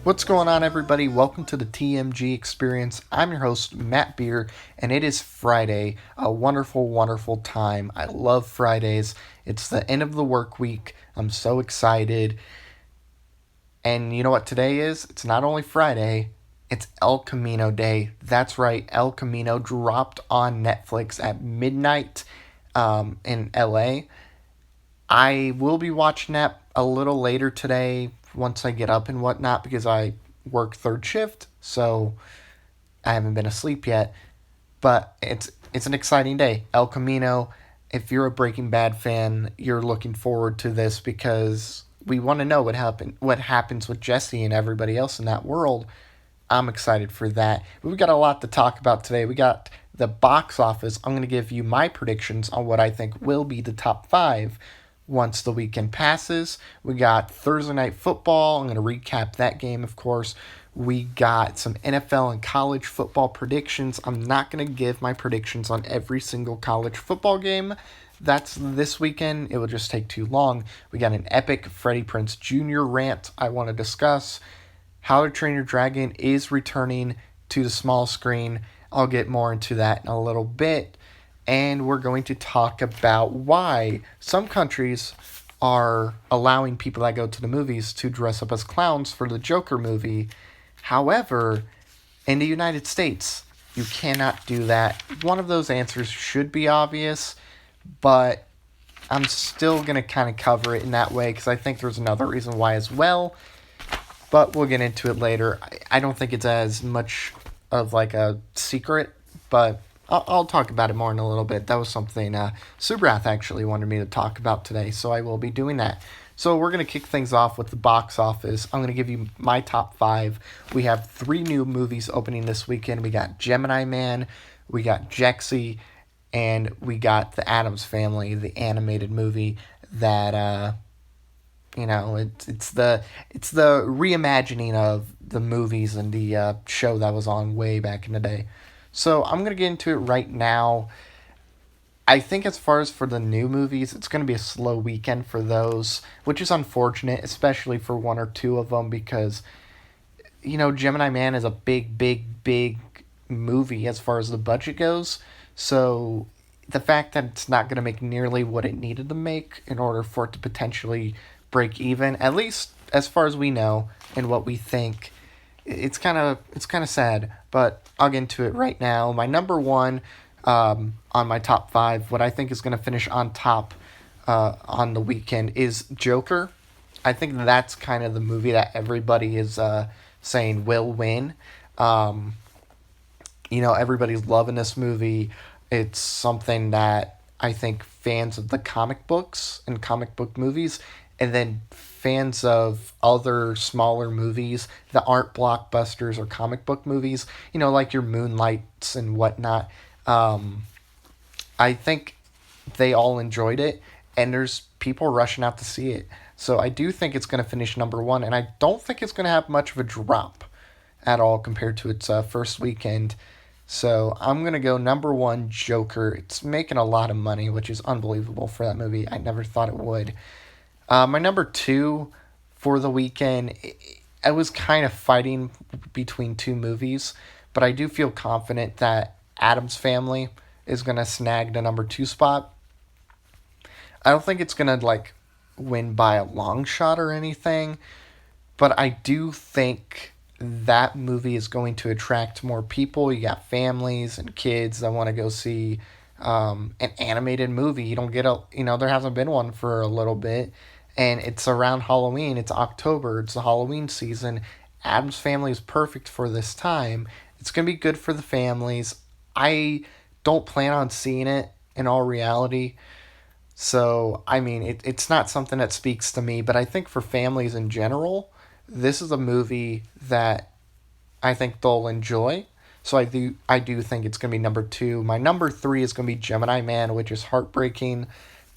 What's going on, everybody? Welcome to the TMG Experience. I'm your host, Matt Beer, and it is Friday. A wonderful, wonderful time. I love Fridays. It's the end of the work week. I'm so excited. And you know what today is? It's not only Friday, it's El Camino Day. That's right, El Camino dropped on Netflix at midnight in LA. I will be watching that a little later today once I get up and whatnot because I work third shift, so I haven't been asleep yet. But it's an exciting day. El Camino. If you're a Breaking Bad fan, you're looking forward to this because we want to know what happens with Jesse and everybody else in that world. I'm excited for that. We've got a lot to talk about today. We got the box office. I'm going to give you my predictions on what I think will be the top five once the weekend passes. We got Thursday Night Football. I'm going to recap that game, of course. We got some NFL and college football predictions. I'm not going to give my predictions on every single college football game. That's this weekend. It will just take too long. We got an epic Freddie Prince Jr. rant I want to discuss. How to Train Your Dragon is returning to the small screen. I'll get more into that in a little bit. And we're going to talk about why some countries are allowing people that go to the movies to dress up as clowns for the Joker movie. However, in the United States, you cannot do that. One of those answers should be obvious, but I'm still going to kind of cover it in that way because I think there's another reason why as well. But we'll get into it later. I don't think it's as much of like a secret, but I'll talk about it more in a little bit. That was something Subrath actually wanted me to talk about today, so I will be doing that. So we're going to kick things off with the box office. I'm going to give you my top five. We have three new movies opening this weekend. We got Gemini Man, we got Jexy, and we got The Addams Family, the animated movie that it's the reimagining of the movies and the show that was on way back in the day. So I'm gonna get into it right now. I think as far as for the new movies, it's gonna be a slow weekend for those, which is unfortunate, especially for one or two of them because Gemini Man is a big, big, big movie as far as the budget goes. So the fact that it's not going to make nearly what it needed to make in order for it to potentially break even, at least as far as we know and what we think, it's kind of sad. But I'll get into it right now. My number one on my top five, what I think is going to finish on top on the weekend is Joker. I think that's kind of the movie that everybody is saying will win. Everybody's loving this movie. It's something that I think fans of the comic books and comic book movies, and then fans of other smaller movies that aren't blockbusters or comic book movies, like your Moonlights and whatnot. I think they all enjoyed it, and there's people rushing out to see it. So I do think it's going to finish number one, and I don't think it's going to have much of a drop at all compared to its first weekend. So I'm going to go number one, Joker. It's making a lot of money, which is unbelievable for that movie. I never thought it would. My number two for the weekend, I was kind of fighting between two movies, but I do feel confident that Addams Family is going to snag the number two spot. I don't think it's going to win by a long shot or anything, but I do think that movie is going to attract more people. You got families and kids that want to go see an animated movie. You don't get there hasn't been one for a little bit, and it's around Halloween. It's October. It's the Halloween season. Addams Family is perfect for this time. It's going to be good for the families. I don't plan on seeing it in all reality. So, I mean, it's not something that speaks to me, but I think for families in general, this is a movie that I think they'll enjoy. So I do think it's going to be number two. My number three is going to be Gemini Man, which is heartbreaking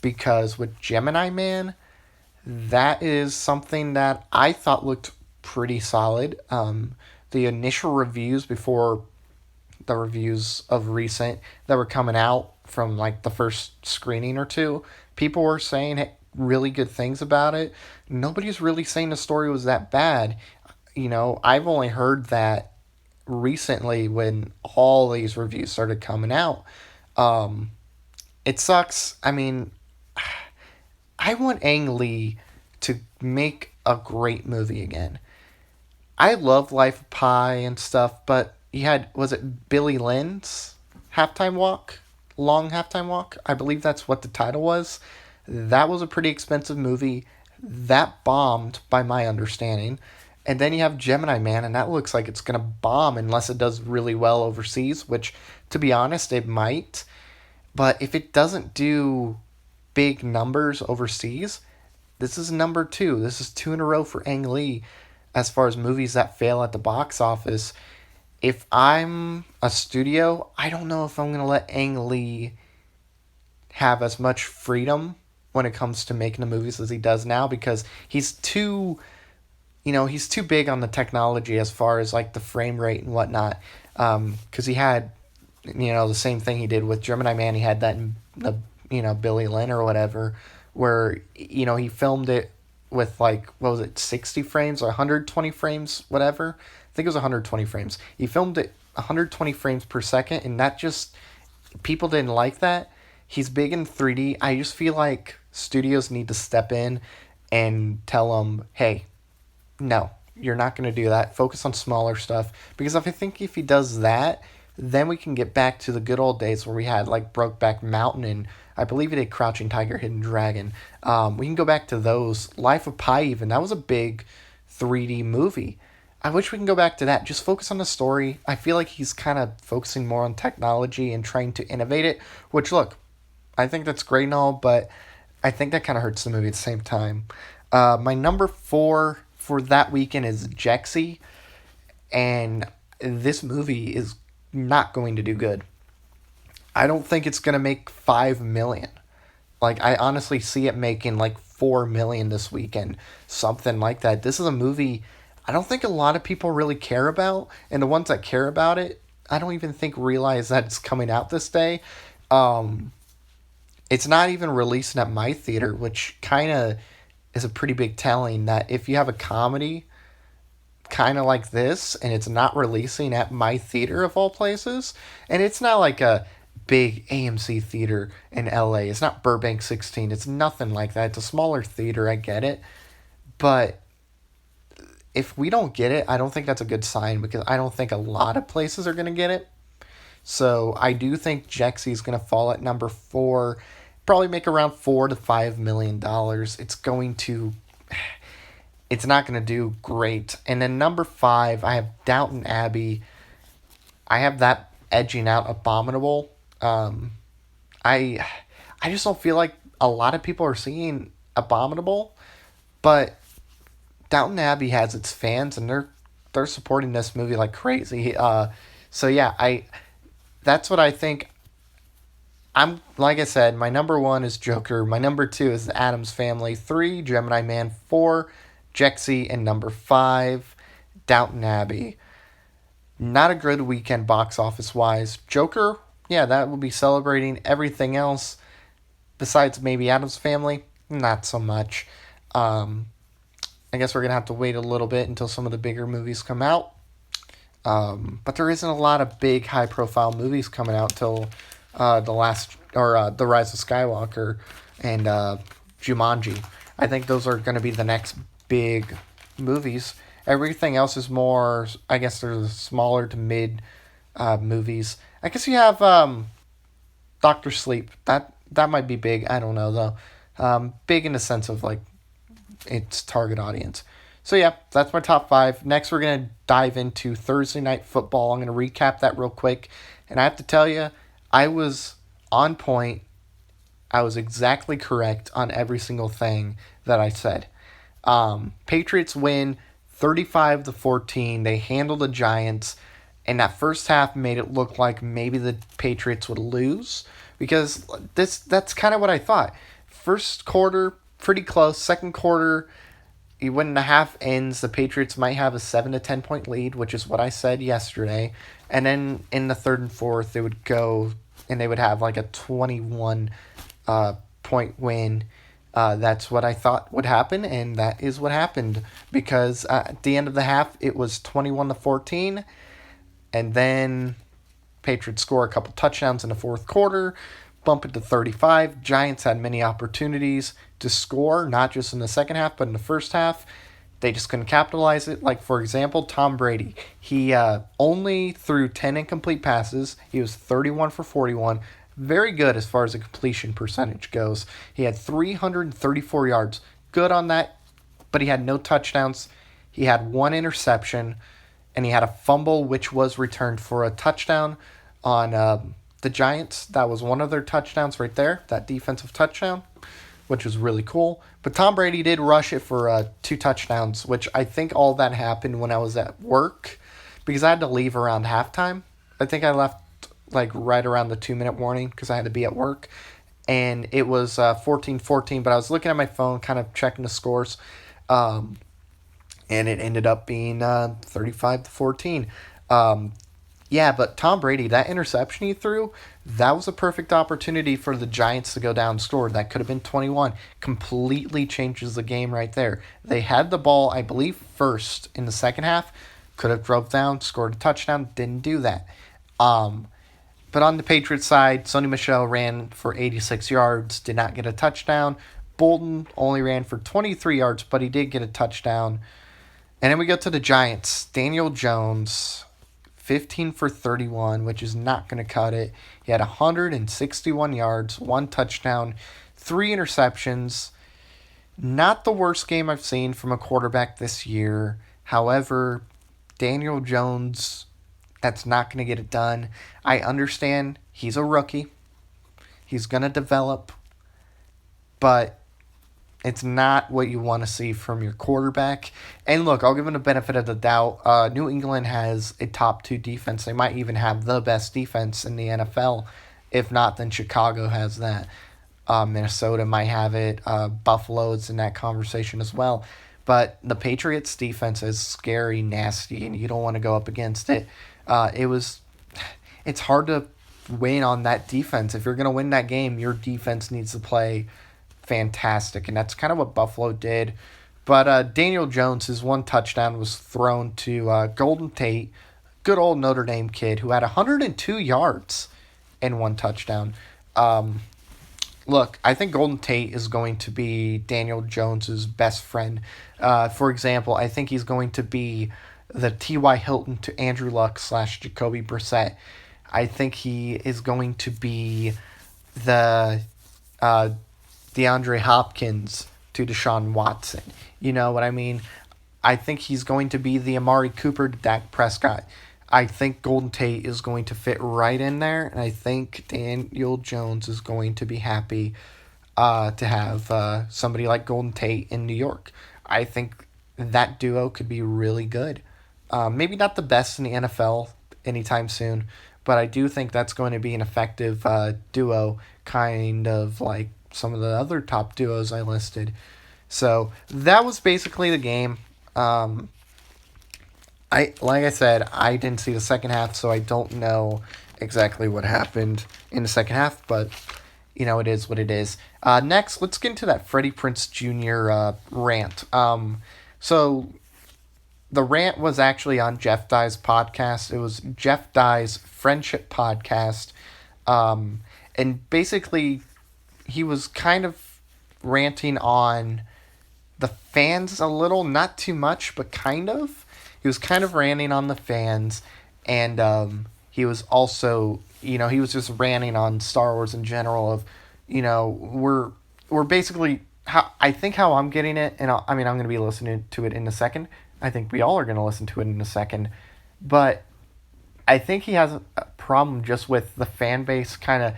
because with Gemini Man, that is something that I thought looked pretty solid. The initial reviews before the reviews of recent that were coming out from the first screening or two, people were saying really good things about it. Nobody's really saying the story was that bad. I've only heard that recently when all these reviews started coming out. Um, it sucks. I mean, I want Ang Lee to make a great movie again. I love Life of Pi and stuff, but you had, was it Billy Lynn's halftime walk? Long halftime walk? I believe that's what the title was. That was a pretty expensive movie. That bombed, by my understanding. And then you have Gemini Man, and that looks like it's going to bomb unless it does really well overseas, which, to be honest, it might. But if it doesn't do big numbers overseas, this is number two. This is two in a row for Ang Lee as far as movies that fail at the box office. If I'm a studio, I don't know if I'm going to let Ang Lee have as much freedom when it comes to making the movies as he does now, because he's too big on the technology as far as like the frame rate and whatnot. Because he had, the same thing he did with Gemini Man. He had that in the, Billy Lynn or whatever, where, he filmed it with like, what was it, 60 frames or 120 frames, whatever. I think it was 120 frames. He filmed it 120 frames per second, and that just, people didn't like that. He's big in 3D. I just feel like studios need to step in and tell him, hey, no, you're not going to do that. Focus on smaller stuff. Because if he does that, then we can get back to the good old days where we had like Brokeback Mountain, and I believe he did Crouching Tiger, Hidden Dragon. We can go back to those. Life of Pi even. That was a big 3D movie. I wish we can go back to that. Just focus on the story. I feel like he's kind of focusing more on technology and trying to innovate it. Which, look, I think that's great and all, but I think that kind of hurts the movie at the same time. My number 4 for that weekend is Jexy, and this movie is not going to do good. I don't think it's going to make 5 million. Like, I honestly see it making like 4 million this weekend, something like that. This is a movie I don't think a lot of people really care about, and the ones that care about it, I don't even think realize that it's coming out this day. Um, it's not even releasing at my theater, which kind of is a pretty big telling that if you have a comedy kind of like this and it's not releasing at my theater of all places, and it's not like a big AMC theater in LA. It's not Burbank 16. It's nothing like that. It's a smaller theater, I get it. But if we don't get it, I don't think that's a good sign, because I don't think a lot of places are going to get it. So I do think Jexy is going to fall at number 4, probably make around $4 to $5 million. It's not going to do great. And then number 5, I have Downton Abbey. I have that edging out Abominable. I I just don't feel like a lot of people are seeing Abominable, but Downton Abbey has its fans, and they're supporting this movie like crazy. So yeah, I that's what I think. I'm like I said, my number 1 is Joker. My number 2 is The Addams Family. 3, Gemini Man. 4, Jexy, and number 5, Downton Abbey. Not a good weekend box office wise. Joker, yeah, that will be celebrating. Everything else, besides maybe Addams Family, not so much. Um, I guess we're gonna have to wait a little bit until some of the bigger movies come out. But there isn't a lot of big, high-profile movies coming out till the Rise of Skywalker and Jumanji. I think those are going to be the next big movies. Everything else is more, I guess, there's smaller to mid movies. I guess you have Doctor Sleep. That might be big. I don't know though. Big in the sense of like its target audience. So yeah, that's my top 5. Next, we're gonna dive into Thursday Night Football. I'm gonna recap that real quick, and I have to tell you, I was on point. I was exactly correct on every single thing that I said. Patriots win 35-14. They handled the Giants, and that first half made it look like maybe the Patriots would lose, because that's kind of what I thought. First quarter, pretty close. Second quarter, when the half ends, the Patriots might have a 7 to 10 point lead, which is what I said yesterday. And then in the third and fourth, they would go and they would have like a 21 point win. That's what I thought would happen, and that is what happened. Because at the end of the half, it was 21-14, and then Patriots score a couple touchdowns in the fourth quarter, bump it to 35. Giants had many opportunities to score, not just in the second half, but in the first half. They just couldn't capitalize it. Like, for example, Tom Brady. He only threw 10 incomplete passes. He was 31 for 41. Very good as far as the completion percentage goes. He had 334 yards. Good on that, but he had no touchdowns. He had one interception, and he had a fumble, which was returned for a touchdown on the Giants. That was one of their touchdowns right there, that defensive touchdown, which was really cool. But Tom Brady did rush it for 2 touchdowns, which I think all that happened when I was at work because I had to leave around halftime. I think I left like right around the 2-minute warning because I had to be at work. And it was 14-14, but I was looking at my phone, kind of checking the scores. And it ended up being 35-14. Yeah, but Tom Brady, that interception he threw, that was a perfect opportunity for the Giants to go down and score. That could have been 21. Completely changes the game right there. They had the ball, I believe, first in the second half. Could have drove down, scored a touchdown. Didn't do that. But on the Patriots side, Sony Michel ran for 86 yards, did not get a touchdown. Bolton only ran for 23 yards, but he did get a touchdown. And then we go to the Giants. Daniel Jones, 15 for 31, which is not going to cut it. He had 161 yards, 1 touchdown, 3 interceptions. Not the worst game I've seen from a quarterback this year. However, Daniel Jones, that's not going to get it done. I understand he's a rookie. He's going to develop. But it's not what you want to see from your quarterback. And look, I'll give him the benefit of the doubt. New England has a top 2 defense. They might even have the best defense in the NFL. If not, then Chicago has that. Minnesota might have it. Buffalo is in that conversation as well. But the Patriots' defense is scary, nasty, and you don't want to go up against it. It's hard to win on that defense. If you're going to win that game, your defense needs to play fantastic, and that's kind of what Buffalo did. But Daniel Jones, his 1 touchdown was thrown to Golden Tate, good old Notre Dame kid who had 102 yards and 1 touchdown. Look, I think Golden Tate is going to be Daniel Jones's best friend. For example, I think he's going to be the T.Y. Hilton to Andrew Luck / Jacoby Brissett. I think he is going to be the DeAndre Hopkins to Deshaun Watson. You know what I mean? I think he's going to be the Amari Cooper to Dak Prescott. I think Golden Tate is going to fit right in there, and I think Daniel Jones is going to be happy to have somebody like Golden Tate in New York. I think that duo could be really good. Maybe not the best in the NFL anytime soon, but I do think that's going to be an effective duo, kind of like some of the other top duos I listed. So that was basically the game. Like I said, I didn't see the second half, so I don't know exactly what happened in the second half, but it is what it is. Next, let's get into that Freddie Prince Jr. Rant. So the rant was actually on Jeff Dye's podcast. It was Jeff Dye's Friendship Podcast. And basically, he was kind of ranting on the fans a little, not too much, but kind of. He was kind of ranting on the fans, and he was also, he was just ranting on Star Wars in general of, we're basically, how I'm getting it, and I'm going to be listening to it in a second. I think we all are going to listen to it in a second, but I think he has a problem just with the fan base kind of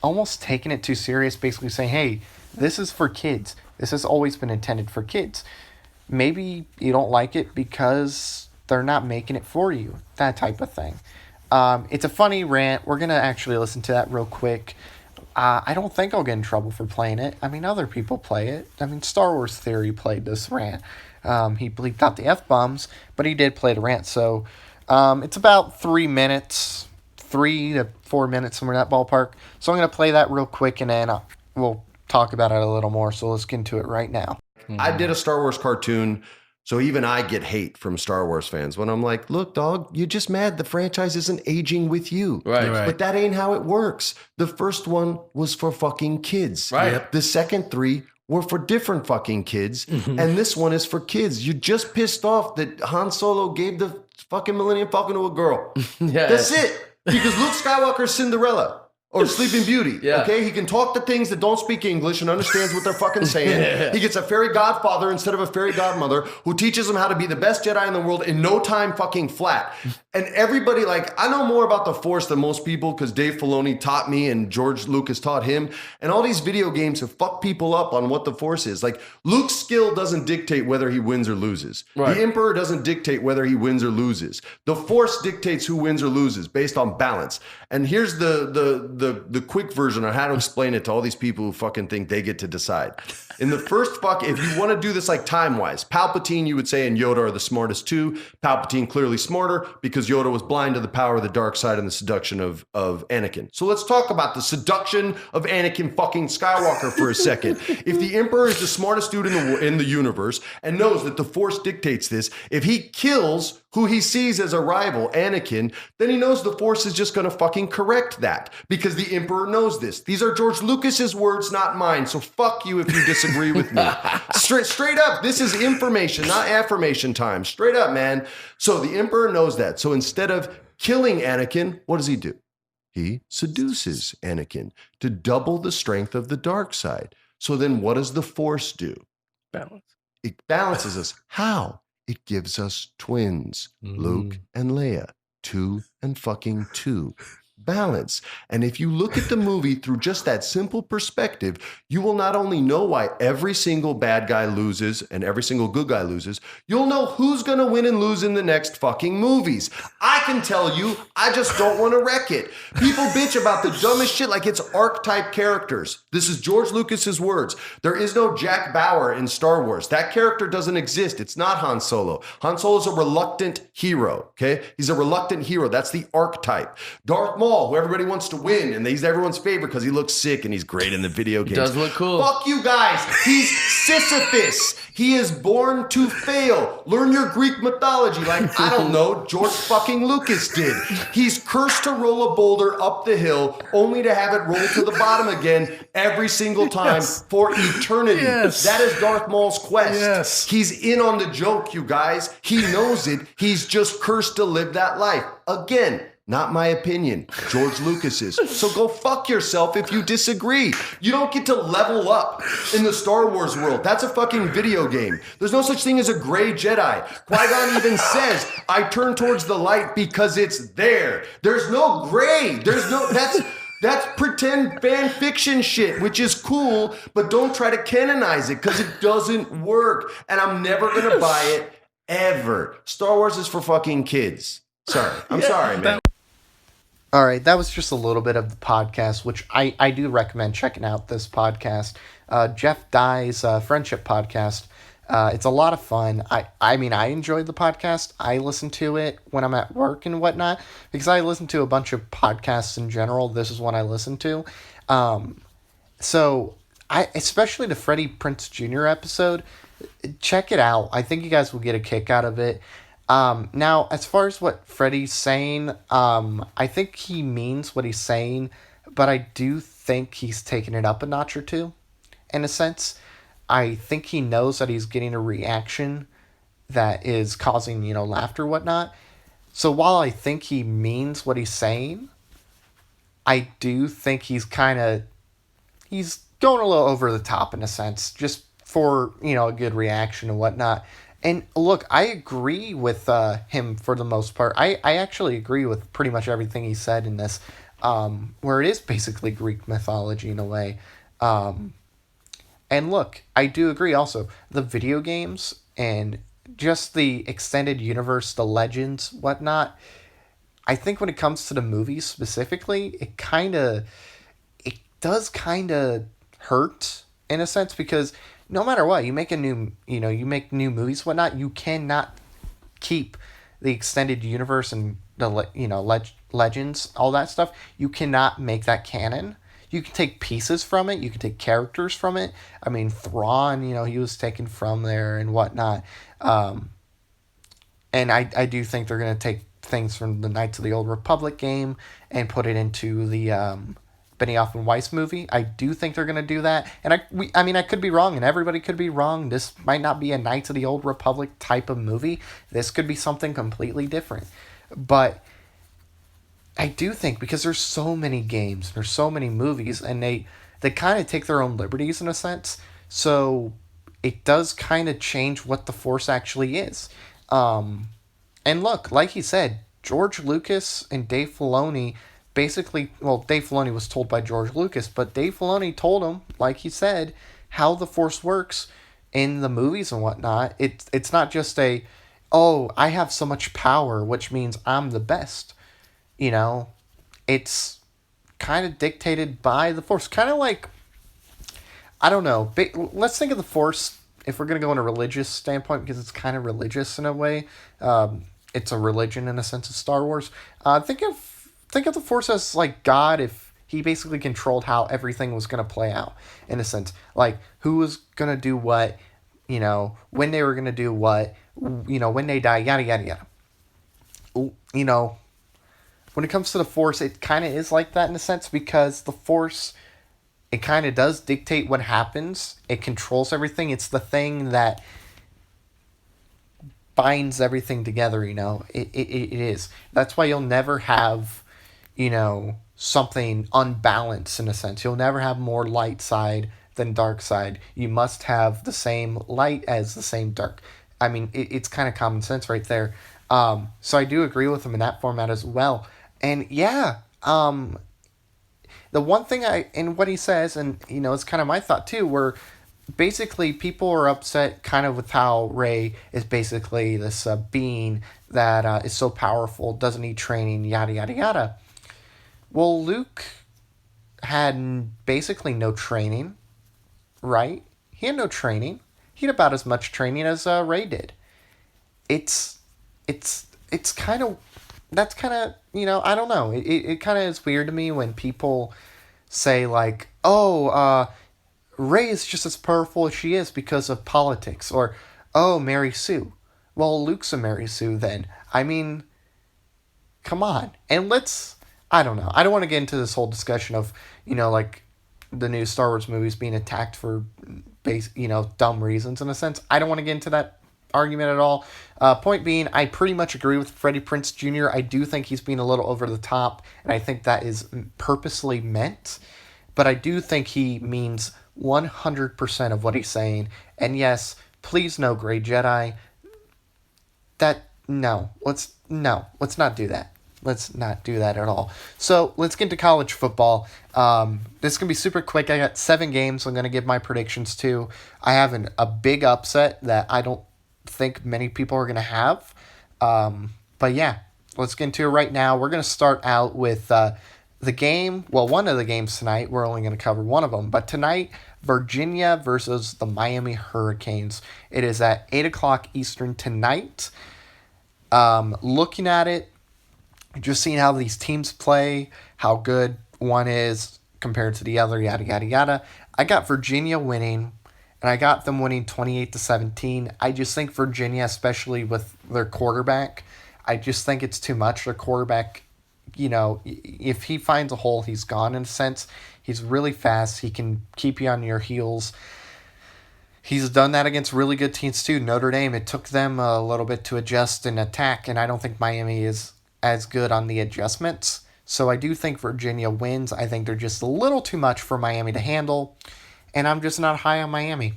almost taking it too serious, basically saying, hey, this is for kids. This has always been intended for kids. Maybe you don't like it because they're not making it for you. That type of thing. It's a funny rant. We're going to actually listen to that real quick. I don't think I'll get in trouble for playing it. I mean, other people play it. I mean, Star Wars Theory played this rant. He bleeped out the F-bombs, but he did play the rant. So it's about 3 minutes, 3 to 4 minutes, somewhere in that ballpark. So I'm going to play that real quick, and then we'll talk about it a little more. So let's get into it right now. I did a Star Wars cartoon, so even I get hate from Star Wars fans when I'm like, look, dog, you're just mad the franchise isn't aging with you. Right. But that ain't how it works. The first one was for fucking kids. Right. Yep. The second 3 were for different fucking kids. And this one is for kids. You're just pissed off that Han Solo gave the fucking Millennium Falcon to a girl. That's it. Because Luke Skywalker's Cinderella. Or Sleeping Beauty, okay? He can talk to things that don't speak English and understands what they're fucking saying. He gets a fairy godfather instead of a fairy godmother who teaches him how to be the best Jedi in the world in no time fucking flat. And everybody, like, I know more about the Force than most people because Dave Filoni taught me and George Lucas taught him. And all these video games have fucked people up on what the Force is. Like, Luke's skill doesn't dictate whether he wins or loses. Right. The Emperor doesn't dictate whether he wins or loses. The Force dictates who wins or loses based on balance. And here's the quick version on how to explain it to all these people who fucking think they get to decide. In the first if you want to do this like time-wise, Palpatine, you would say, and Yoda are the smartest too. Palpatine clearly smarter because Yoda was blind to the power of the dark side and the seduction of Anakin. So let's talk about the seduction of Anakin fucking Skywalker for a second. If the Emperor is the smartest dude in the universe and knows that the Force dictates this, if he kills who he sees as a rival, Anakin, then he knows the Force is just going to fucking correct that because the Emperor knows this. These are George Lucas's words, not mine. So fuck you if you disagree with me. Straight up, this is information, not affirmation time. Straight up, man. So the Emperor knows that. So instead of killing Anakin, what does he do? He seduces Anakin to double the strength of the dark side. So then what does the Force do? Balance. It balances us. How? It gives us twins, Luke and Leia, 2 and fucking 2. Balance. And if you look at the movie through just that simple perspective, you will not only know why every single bad guy loses and every single good guy loses, you'll know who's going to win and lose in the next fucking movies. I can tell you, I just don't want to wreck it. People bitch about the dumbest shit like it's archetype characters. This is George Lucas's words. There is no Jack Bauer in Star Wars. That character doesn't exist. It's not Han Solo. Han Solo's a reluctant hero, okay? He's a reluctant hero. That's the archetype. Darth Maul, who everybody wants to win, and he's everyone's favorite because he looks sick and he's great in the video games. Does look cool. Fuck you guys. He's Sisyphus. He is born to fail. Learn your Greek mythology like, I don't know, George fucking Lucas did. He's cursed to roll a boulder up the hill only to have it roll to the bottom again every single time for eternity. Yes. That is Darth Maul's quest. Yes. He's in on the joke, you guys. He knows it. He's just cursed to live that life. Again, not my opinion, George Lucas's. So go fuck yourself if you disagree. You don't get to level up in the Star Wars world. That's a fucking video game. There's no such thing as a gray Jedi. Qui-Gon even says, I turn towards the light because it's there. There's no gray. That's pretend fan fiction shit, which is cool, but don't try to canonize it because it doesn't work. And I'm never going to buy it, ever. Star Wars is for fucking kids. Sorry. I'm sorry, man. All right, that was just a little bit of the podcast, which I do recommend checking out this podcast. Jeff Dye's Friendship Podcast. It's a lot of fun. I mean, I enjoyed the podcast. I listen to it when I'm at work and whatnot, because I listen to a bunch of podcasts in general. This is one I listen to. So, especially the Freddie Prince Jr. episode, check it out. I think you guys will get a kick out of it. Now, as far as what Freddie's saying, I think he means what he's saying, but I do think he's taken it up a notch or two, in a sense. I think he knows that he's getting a reaction that is causing, laughter or whatnot. So while I think he means what he's saying, I do think he's going a little over the top in a sense, just for, a good reaction and whatnot. And look, I agree with him for the most part. I actually agree with pretty much everything he said in this, where it is basically Greek mythology in a way. And look, I do agree also. The video games and just the extended universe, the legends, whatnot, I think when it comes to the movies specifically, it does kind of hurt in a sense because no matter what, you make new movies, whatnot, you cannot keep the extended universe and the, legends, all that stuff. You cannot make that canon. you can take pieces from it, you can take characters from it. I mean, Thrawn, he was taken from there and whatnot. Um, and I do think they're going to take things from the Knights of the Old Republic game and put it into the Benioff and Weiss movie. I do think they're going to do that, and I mean, I could be wrong, and everybody could be wrong. This might not be a Knights of the Old Republic type of movie. This could be something completely different, but I do think because there's so many games, there's so many movies, and they kind of take their own liberties in a sense. So it does kind of change what the Force actually is. Um, and look, like he said, George Lucas and Dave Filoni basically, well, Dave Filoni was told by George Lucas, but Dave Filoni told him, like he said, how the Force works in the movies and whatnot. It's not just oh, I have so much power, which means I'm the best. You know, it's kind of dictated by the Force. Kind of like, I don't know. Let's think of the Force if we're going to go in a religious standpoint, because it's kind of religious in a way. It's a religion in a sense of Star Wars. Think of the Force as like God, if he basically controlled how everything was going to play out in a sense, like who was going to do what, when they were going to do what, when they die, yada yada yada. You know, when it comes to the Force, it kind of is like that in a sense, because the Force, it kind of does dictate what happens. It controls everything. It's the thing that binds everything together. It is. That's why you'll never have, something unbalanced in a sense. You'll never have more light side than dark side. You must have the same light as the same dark. I mean, it's kind of common sense right there. So I do agree with him in that format as well. And yeah, the one thing in what he says, and it's kind of my thought too, where basically people are upset kind of with how Rey is basically this being that is so powerful, doesn't need training, yada yada yada. Well, Luke had basically no training, right? He had no training. He had about as much training as Rey did. It's it's kind of, that's kind of, I don't know. It kind of is weird to me when people say like, oh, Rey is just as powerful as she is because of politics, or oh, Mary Sue. Well, Luke's a Mary Sue then. I mean, come on. And I don't know. I don't want to get into this whole discussion of, like the new Star Wars movies being attacked for dumb reasons in a sense. I don't want to get into that argument at all. Point being, I pretty much agree with Freddie Prince Jr. I do think he's being a little over the top, and I think that is purposely meant. But I do think he means 100% of what he's saying. And yes, please no, Grey Jedi. Let's not do that. Let's not do that at all. So let's get into college football. This is going to be super quick. I got 7 games I'm going to give my predictions to. I have a big upset that I don't think many people are going to have. But yeah, let's get into it right now. We're going to start out with the game. Well, one of the games tonight. We're only going to cover one of them. But tonight, Virginia versus the Miami Hurricanes. It is at 8 o'clock Eastern tonight. Looking at it, just seeing how these teams play, how good one is compared to the other, yada, yada, yada. I got Virginia winning, and I got them winning 28-17. I just think Virginia, especially with their quarterback, I just think it's too much. Their quarterback, if he finds a hole, he's gone in a sense. He's really fast. He can keep you on your heels. He's done that against really good teams too. Notre Dame, it took them a little bit to adjust and attack, and I don't think Miami is as good on the adjustments. So I do think Virginia wins. I think they're just a little too much for Miami to handle, and I'm just not high on Miami.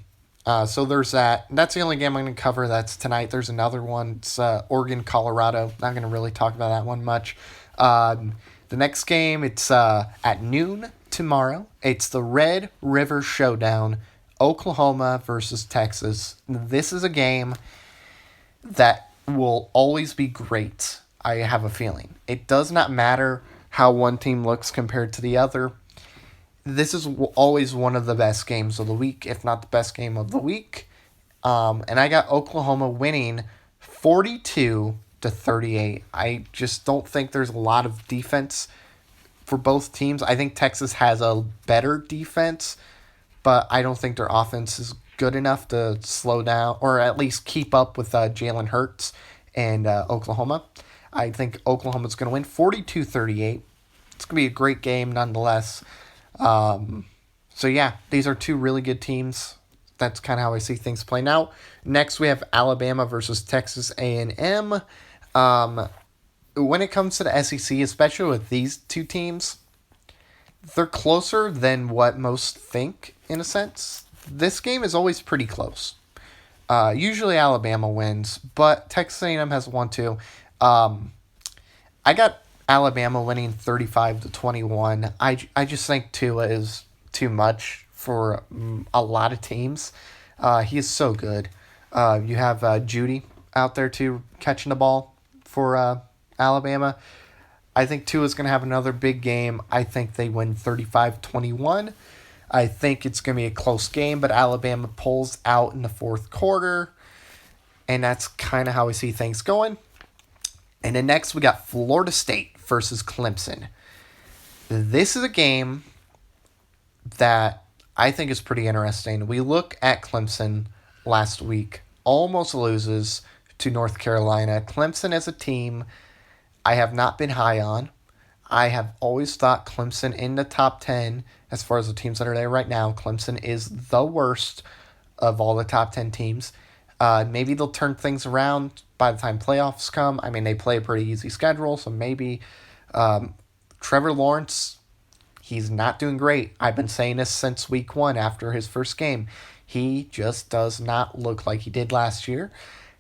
So there's that. That's the only game I'm going to cover. That's tonight. There's another one. It's Oregon, Colorado. Not going to really talk about that one much. The next game, it's at noon tomorrow. It's the Red River Showdown, Oklahoma versus Texas. This is a game that will always be great. I have a feeling. It does not matter how one team looks compared to the other. This is always one of the best games of the week, if not the best game of the week. And I got Oklahoma winning 42-38. I just don't think there's a lot of defense for both teams. I think Texas has a better defense, but I don't think their offense is good enough to slow down or at least keep up with Jalen Hurts and Oklahoma. I think Oklahoma's going to win 42-38. It's going to be a great game nonetheless. So, yeah, these are two really good teams. That's kind of how I see things playing out. Next, we have Alabama versus Texas A&M. When it comes to the SEC, especially with these two teams, they're closer than what most think, in a sense. This game is always pretty close. Usually Alabama wins, but Texas A&M has won too. I got Alabama winning 35-21. I just think Tua is too much for a lot of teams. He is so good. You have Judy out there too, catching the ball for Alabama. I think Tua's going to have another big game. I think they win 35-21. I think it's going to be a close game, but Alabama pulls out in the fourth quarter. And that's kind of how we see things going. And then next we got Florida State versus Clemson. This is a game that I think is pretty interesting. We look at Clemson last week, almost loses to North Carolina. Clemson as a team, I have not been high on. I have always thought Clemson in the top 10, as far as the teams that are there right now, Clemson is the worst of all the top 10 teams. Maybe they'll turn things around by the time playoffs come. I mean, they play a pretty easy schedule, so maybe. Trevor Lawrence, he's not doing great. I've been saying this since week 1 after his first game. He just does not look like he did last year.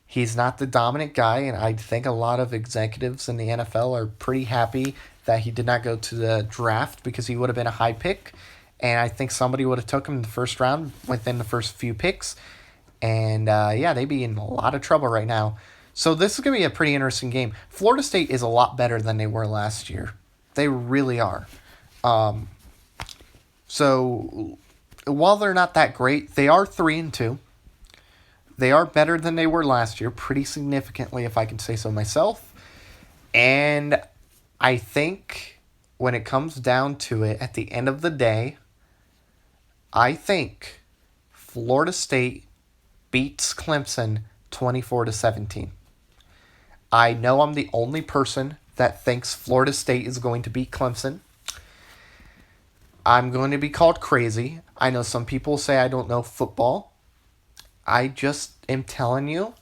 He's not the dominant guy, and I think a lot of executives in the NFL are pretty happy that he did not go to the draft because he would have been a high pick. And I think somebody would have took him in the first round within the first few picks. And, they'd be in a lot of trouble right now. So this is going to be a pretty interesting game. Florida State is a lot better than they were last year. They really are. So while they're not that great, they are 3-2. They are better than they were last year, pretty significantly, if I can say so myself. And I think when it comes down to it, at the end of the day, I think Florida State beats Clemson 24-17. I know I'm the only person that thinks Florida State is going to beat Clemson. I'm going to be called crazy. I know some people say I don't know football. I just am telling you,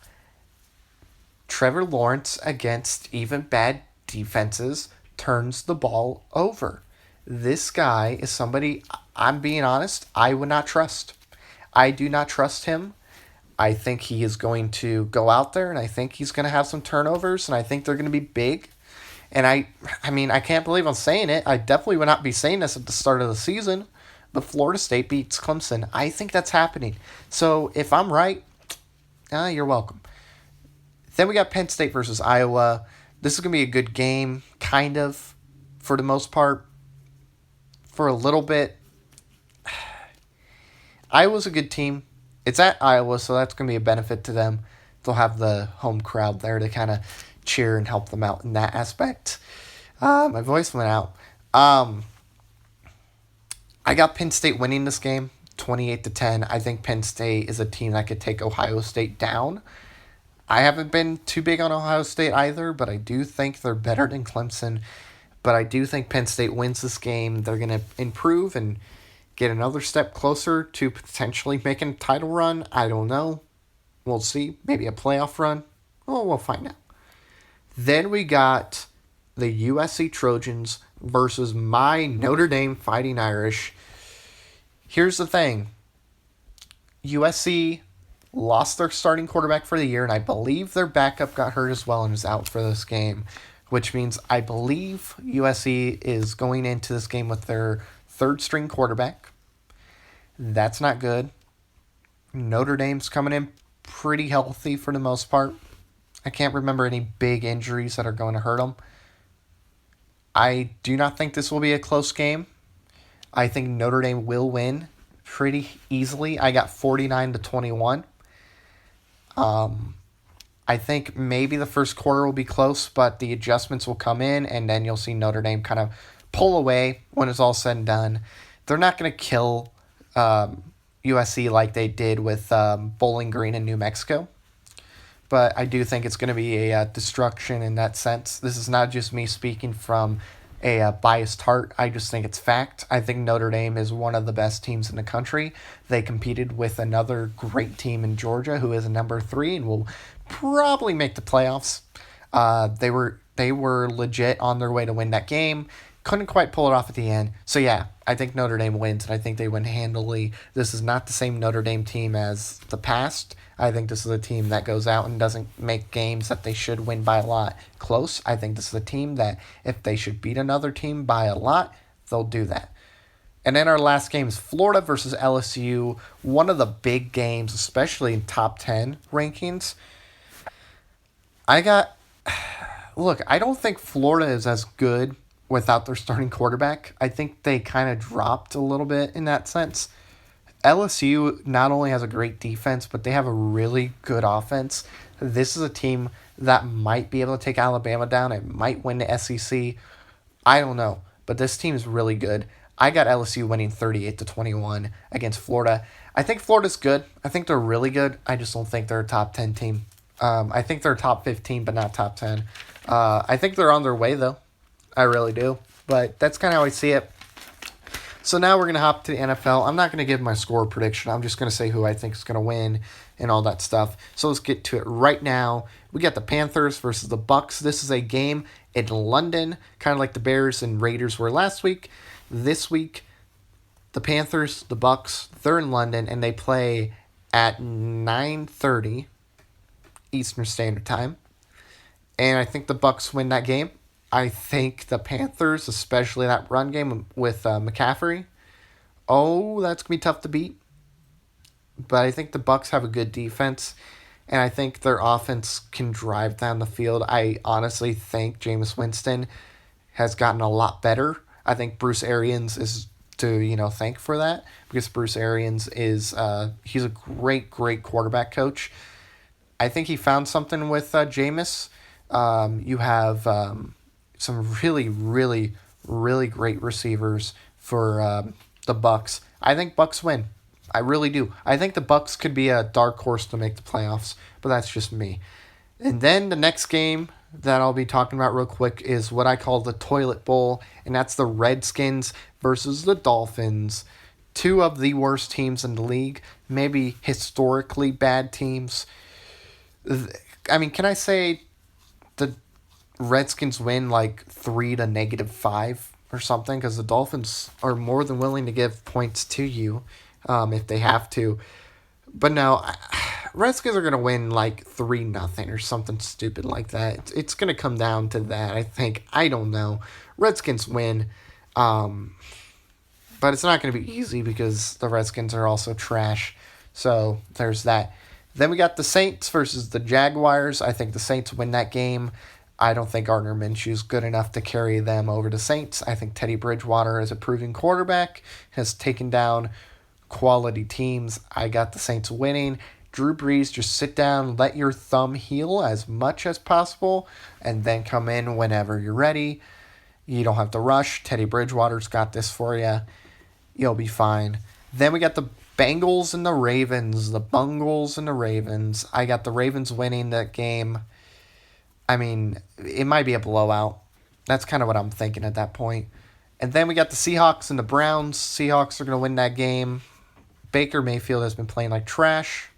Trevor Lawrence against even bad defenses turns the ball over. This guy is somebody, I'm being honest, I would not trust. I do not trust him. I think he is going to go out there, and I think he's going to have some turnovers, and I think they're going to be big. And I mean, I can't believe I'm saying it. I definitely would not be saying this at the start of the season, but Florida State beats Clemson. I think that's happening. So if I'm right, you're welcome. Then we got Penn State versus Iowa. This is going to be a good game, kind of, for the most part. For a little bit. Iowa's a good team. It's at Iowa, so that's going to be a benefit to them. They'll have the home crowd there to kind of cheer and help them out in that aspect. My voice went out. I got Penn State winning this game, 28-10. I think Penn State is a team that could take Ohio State down. I haven't been too big on Ohio State either, but I do think they're better than Clemson. But I do think Penn State wins this game. They're going to improve and get another step closer to potentially making a title run. I don't know. We'll see. Maybe a playoff run. Oh, we'll find out. Then we got the USC Trojans versus my Notre Dame Fighting Irish. Here's the thing. USC lost their starting quarterback for the year, and I believe their backup got hurt as well and is out for this game, which means I believe USC is going into this game with their third-string quarterback. That's not good. Notre Dame's coming in pretty healthy for the most part. I can't remember any big injuries that are going to hurt them. I do not think this will be a close game. I think Notre Dame will win pretty easily. I got 49-21. I think maybe the first quarter will be close, but the adjustments will come in, and then you'll see Notre Dame kind of pull away when it's all said and done. They're not going to kill USC like they did with Bowling Green in New Mexico. But I do think it's going to be a destruction in that sense. This is not just me speaking from a biased heart. I just think it's fact. I think Notre Dame is one of the best teams in the country. They competed with another great team in Georgia, who is number 3 and will probably make the playoffs. They were legit on their way to win that game. Couldn't quite pull it off at the end. So yeah, I think Notre Dame wins, and I think they win handily. This is not the same Notre Dame team as the past. I think this is a team that goes out and doesn't make games that they should win by a lot close. I think this is a team that if they should beat another team by a lot, they'll do that. And then our last game is Florida versus LSU. One of the big games, especially in top 10 rankings. I got Look, I don't think Florida is as good without their starting quarterback. I think they kind of dropped a little bit in that sense. LSU not only has a great defense, but they have a really good offense. This is a team that might be able to take Alabama down. It might win the SEC. I don't know, but this team is really good. I got LSU winning 38-21 against Florida. I think Florida's good. I think they're really good. I just don't think they're a top 10 team. I think they're top 15, but not top 10. I think they're on their way, though. I really do. But that's kind of how I see it. So now we're going to hop to the NFL. I'm not going to give my score prediction. I'm just going to say who I think is going to win and all that stuff. So let's get to it right now. We got the Panthers versus the Bucks. This is a game in London, kind of like the Bears and Raiders were last week. This week, the Panthers, the Bucks, they're in London, and they play at 9:30 Eastern Standard Time. And I think the Bucks win that game. I think the Panthers, especially that run game with McCaffrey, that's going to be tough to beat. But I think the Bucks have a good defense, and I think their offense can drive down the field. I honestly think Jameis Winston has gotten a lot better. I think Bruce Arians is to thank for that, because Bruce Arians is he's a great quarterback coach. I think he found something with Jameis. You have some really, really, really great receivers for the Bucks. I think Bucks win. I really do. I think the Bucks could be a dark horse to make the playoffs, but that's just me. And then the next game that I'll be talking about real quick is what I call the Toilet Bowl, and that's the Redskins versus the Dolphins. Two of the worst teams in the league, maybe historically bad teams. I mean, can I say the Redskins win like 3-5 or something? Because the Dolphins are more than willing to give points to you if they have to. But no, Redskins are going to win like 3-0 or something stupid like that. It's going to come down to that, I think. I don't know. Redskins win. But it's not going to be easy because the Redskins are also trash. So there's that. Then we got the Saints versus the Jaguars. I think the Saints win that game. I don't think Gardner Minshew is good enough to carry them over the Saints. I think Teddy Bridgewater is a proven quarterback, has taken down quality teams. I got the Saints winning. Drew Brees, just sit down, let your thumb heal as much as possible, and then come in whenever you're ready. You don't have to rush. Teddy Bridgewater's got this for you. You'll be fine. Then we got the Bengals and the Ravens. The Bungles and the Ravens. I got the Ravens winning that game. I mean, it might be a blowout. That's kind of what I'm thinking at that point. And then we got the Seahawks and the Browns. Seahawks are going to win that game. Baker Mayfield has been playing like trash.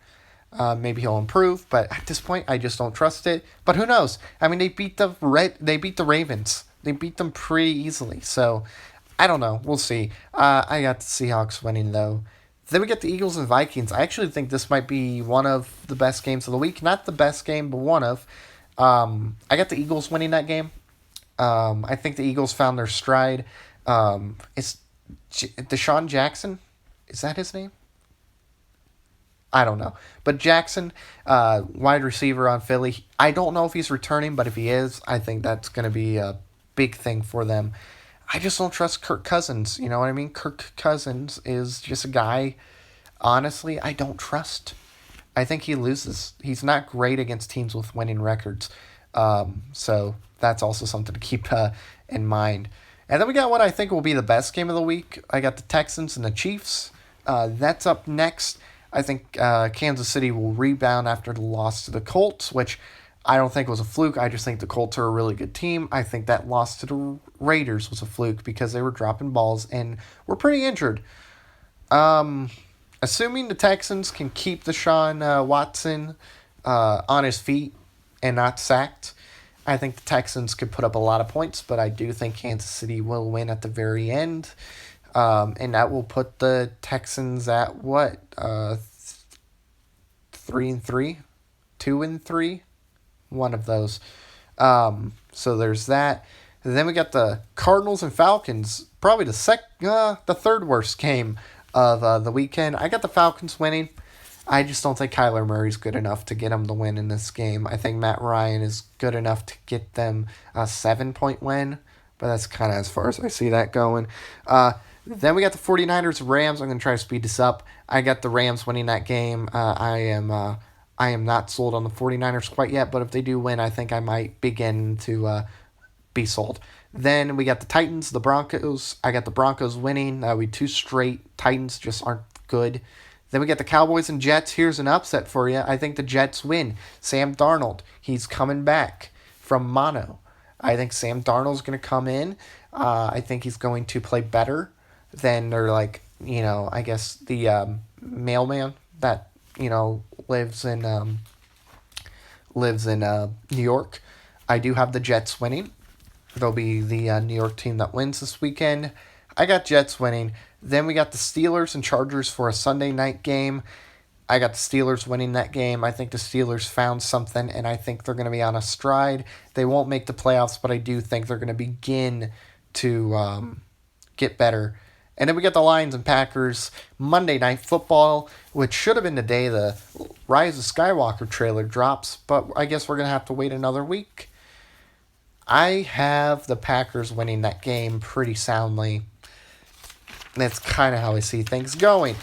Maybe he'll improve, but at this point, I just don't trust it. But who knows? I mean, they beat the Ravens. They beat them pretty easily. So, I don't know. We'll see. I got the Seahawks winning, though. Then we get the Eagles and Vikings. I actually think this might be one of the best games of the week. Not the best game, but one of. I got the Eagles winning that game. I think the Eagles found their stride. It's Deshaun Jackson. Is that his name? I don't know. But Jackson, wide receiver on Philly. I don't know if he's returning, but if he is, I think that's going to be a big thing for them. I just don't trust Kirk Cousins. You know what I mean? Kirk Cousins is just a guy, honestly, I don't trust. I think he loses. He's not great against teams with winning records. So that's also something to keep in mind. And then we got what I think will be the best game of the week. I got the Texans and the Chiefs. That's up next. I think Kansas City will rebound after the loss to the Colts, which I don't think was a fluke. I just think the Colts are a really good team. I think that loss to the Raiders was a fluke because they were dropping balls and were pretty injured. Assuming the Texans can keep Deshaun Watson on his feet and not sacked, I think the Texans could put up a lot of points, but I do think Kansas City will win at the very end. And that will put the Texans at what? 3-3? 2-3? One of those. So there's that. And then we got the Cardinals and Falcons. Probably the third worst game of the weekend. I got the Falcons winning. I just don't think Kyler Murray's good enough to get them the win in this game. I think Matt Ryan is good enough to get them a 7-point win, but that's kind of as far as I see that going. Then we got the 49ers Rams. I'm going to try to speed this up. I got the Rams winning that game. I am not sold on the 49ers quite yet, but if they do win, I think I might begin to be sold. Then we got the Titans, the Broncos. I got the Broncos winning. We 2 straight. Titans just aren't good. Then we get the Cowboys and Jets. Here's an upset for you. I think the Jets win. Sam Darnold, he's coming back from mono. I think Sam Darnold's going to come in. I think he's going to play better than I guess the mailman that, lives in New York. I do have the Jets winning. They'll be the New York team that wins this weekend. I got Jets winning. Then we got the Steelers and Chargers for a Sunday night game. I got the Steelers winning that game. I think the Steelers found something, and I think they're going to be on a stride. They won't make the playoffs, but I do think they're going to begin to get better. And then we got the Lions and Packers Monday Night Football, which should have been the day the Rise of Skywalker trailer drops, but I guess we're going to have to wait another week. I have the Packers winning that game pretty soundly. That's kind of how I see things going.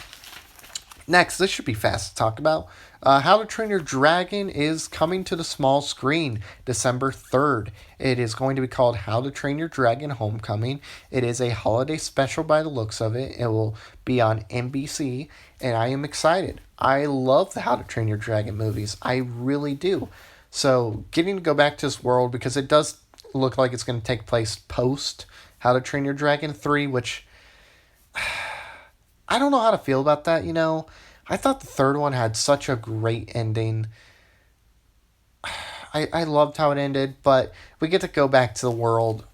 Next, this should be fast to talk about. How to Train Your Dragon is coming to the small screen December 3rd. It is going to be called How to Train Your Dragon Homecoming. It is a holiday special by the looks of it. It will be on NBC, and I am excited. I love the How to Train Your Dragon movies. I really do. So, getting to go back to this world, because it does look like it's going to take place post How to Train Your Dragon 3, which I don't know how to feel about that, I thought the third one had such a great ending. I loved how it ended, but we get to go back to the world.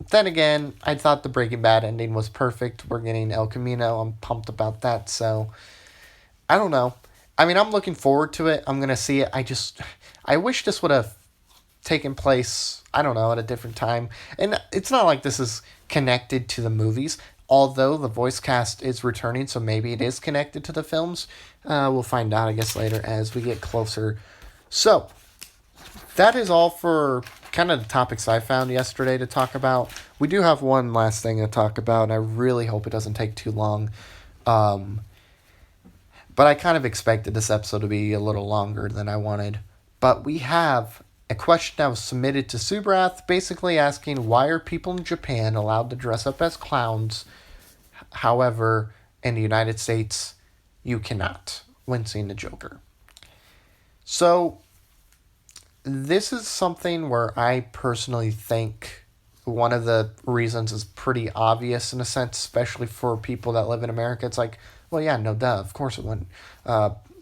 Then again, I thought the Breaking Bad ending was perfect. We're getting El Camino. I'm pumped about that, so I don't know. I mean, I'm looking forward to it. I'm going to see it. I wish this would have taken place, I don't know, at a different time. And it's not like this is connected to the movies, although the voice cast is returning, so maybe it is connected to the films. We'll find out, I guess, later as we get closer. So, that is all for kind of the topics I found yesterday to talk about. We do have one last thing to talk about, and I really hope it doesn't take too long. But I kind of expected this episode to be a little longer than I wanted. But we have a question that was submitted to Subrath, basically asking, why are people in Japan allowed to dress up as clowns? However, in the United States, you cannot when seeing the Joker. So, this is something where I personally think one of the reasons is pretty obvious in a sense, especially for people that live in America. It's like, well, yeah, no duh, of course it wouldn't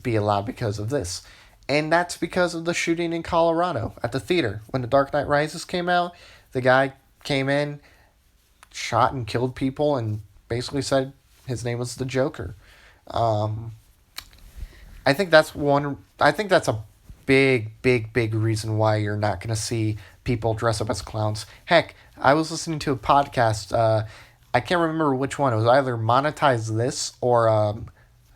be allowed because of this. And that's because of the shooting in Colorado at the theater. When The Dark Knight Rises came out, the guy came in, shot and killed people, and basically said his name was the Joker. I think that's a big reason why you're not going to see people dress up as clowns. Heck, I was listening to a podcast, I can't remember which one. It was either Monetize This or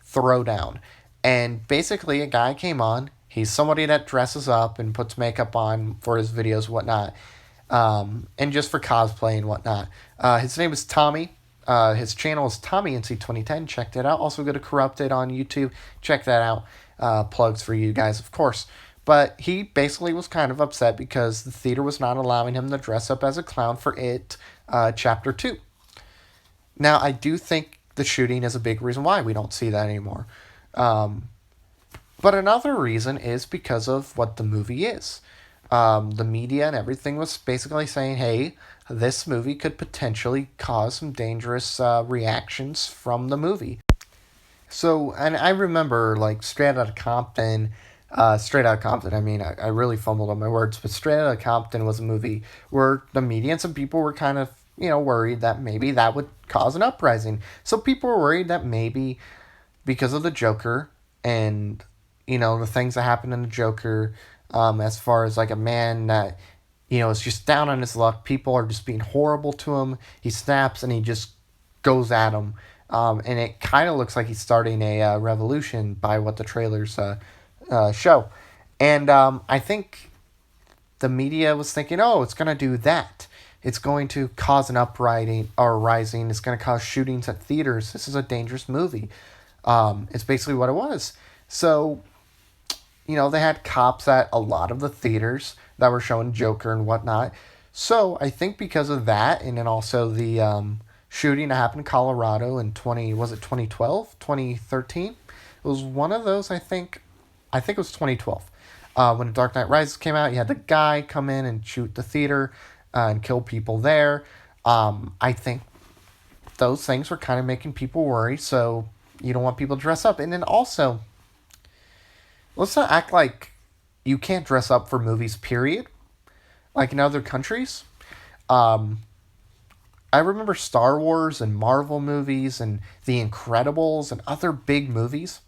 Throwdown. And basically a guy came on. He's somebody that dresses up and puts makeup on for his videos and whatnot. And just for cosplay and whatnot. His name is Tommy. His channel is TommyNC2010. Check that out. Also go to Corrupted on YouTube. Check that out. Plugs for you guys, of course. But he basically was kind of upset because the theater was not allowing him to dress up as a clown for it. Chapter 2. Now, I do think the shooting is a big reason why we don't see that anymore. But another reason is because of what the movie is. The media and everything was basically saying, hey, this movie could potentially cause some dangerous reactions from the movie. So, and I remember, like, Straight Outta Compton, I mean, I really fumbled on my words, but Straight Outta Compton was a movie where the media and some people were kind of, worried that maybe that would cause an uprising. So people were worried that maybe because of the Joker and, the things that happened in the Joker, as far as like a man that, is just down on his luck, people are just being horrible to him. He snaps and he just goes at him. And it kind of looks like he's starting a revolution by what the trailers show. And I think the media was thinking, oh, it's going to do that. It's going to cause an uprising or rising. It's going to cause shootings at theaters. This is a dangerous movie. It's basically what it was. So, they had cops at a lot of the theaters that were showing Joker and whatnot. So I think because of that, and then also the shooting that happened in Colorado in 2012, 2013? It was one of those, I think it was 2012. When Dark Knight Rises came out, you had the guy come in and shoot the theater and kill people there. I think those things were kind of making people worry, so you don't want people to dress up. And then also, let's not act like you can't dress up for movies, period. Like in other countries. I remember Star Wars and Marvel movies and The Incredibles and other big movies.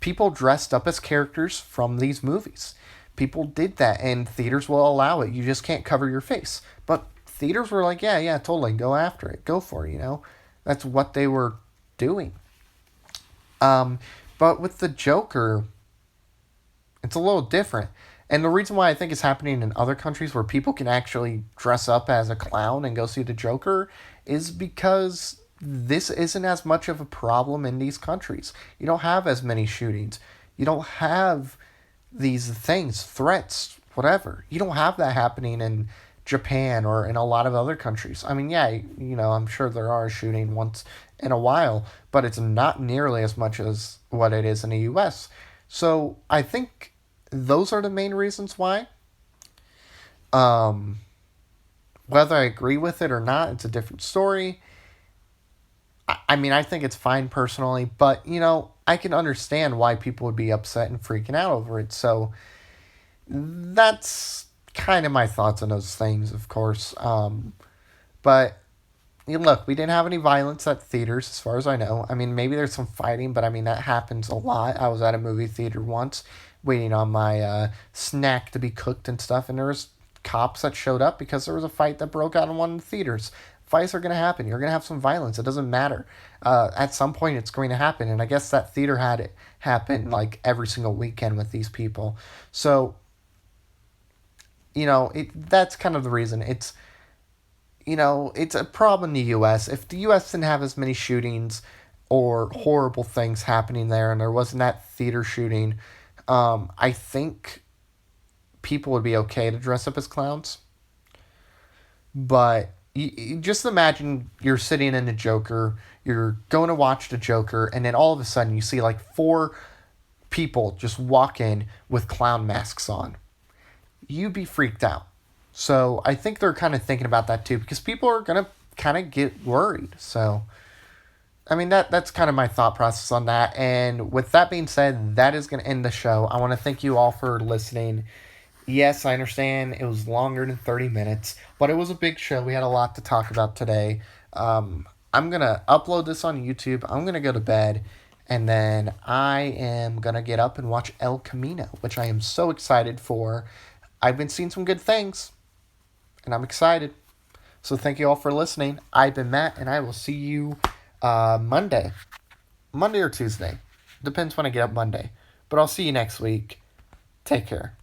People dressed up as characters from these movies. People did that, and theaters will allow it. You just can't cover your face. But theaters were like, yeah, totally, go after it. Go for it, That's what they were doing. But with the Joker, it's a little different. And the reason why I think it's happening in other countries where people can actually dress up as a clown and go see the Joker is because this isn't as much of a problem in these countries. You don't have as many shootings. You don't have these things, threats, whatever. You don't have that happening in Japan or in a lot of other countries. I mean, yeah, I'm sure there are shooting once in a while, but it's not nearly as much as what it is in the US. So I think those are the main reasons why. Whether I agree with it or not, it's a different story. I mean, I think it's fine personally, but, I can understand why people would be upset and freaking out over it. So that's kind of my thoughts on those things, of course. But look, we didn't have any violence at theaters, as far as I know. I mean, maybe there's some fighting, but I mean, that happens a lot. I was at a movie theater once, waiting on my snack to be cooked and stuff, and there was cops that showed up because there was a fight that broke out in one of the theaters. Fights are going to happen. You're going to have some violence. It doesn't matter. At some point, it's going to happen, and I guess that theater had it happen like every single weekend with these people. So, that's kind of the reason. It's a problem in the U.S. If the U.S. didn't have as many shootings or horrible things happening there, and there wasn't that theater shooting, I think people would be okay to dress up as clowns. But you just imagine you're sitting in a Joker, you're going to watch the Joker, and then all of a sudden you see like 4 people just walk in with clown masks on. You'd be freaked out. So I think they're kind of thinking about that too, because people are going to kind of get worried. So, I mean, that's kind of my thought process on that. And with that being said, that is going to end the show. I want to thank you all for listening. Yes, I understand it was longer than 30 minutes, but it was a big show. We had a lot to talk about today. I'm going to upload this on YouTube. I'm going to go to bed, and then I am going to get up and watch El Camino, which I am so excited for. I've been seeing some good things, and I'm excited. So thank you all for listening. I've been Matt, and I will see you Monday or Tuesday. Depends when I get up Monday. But I'll see you next week. Take care.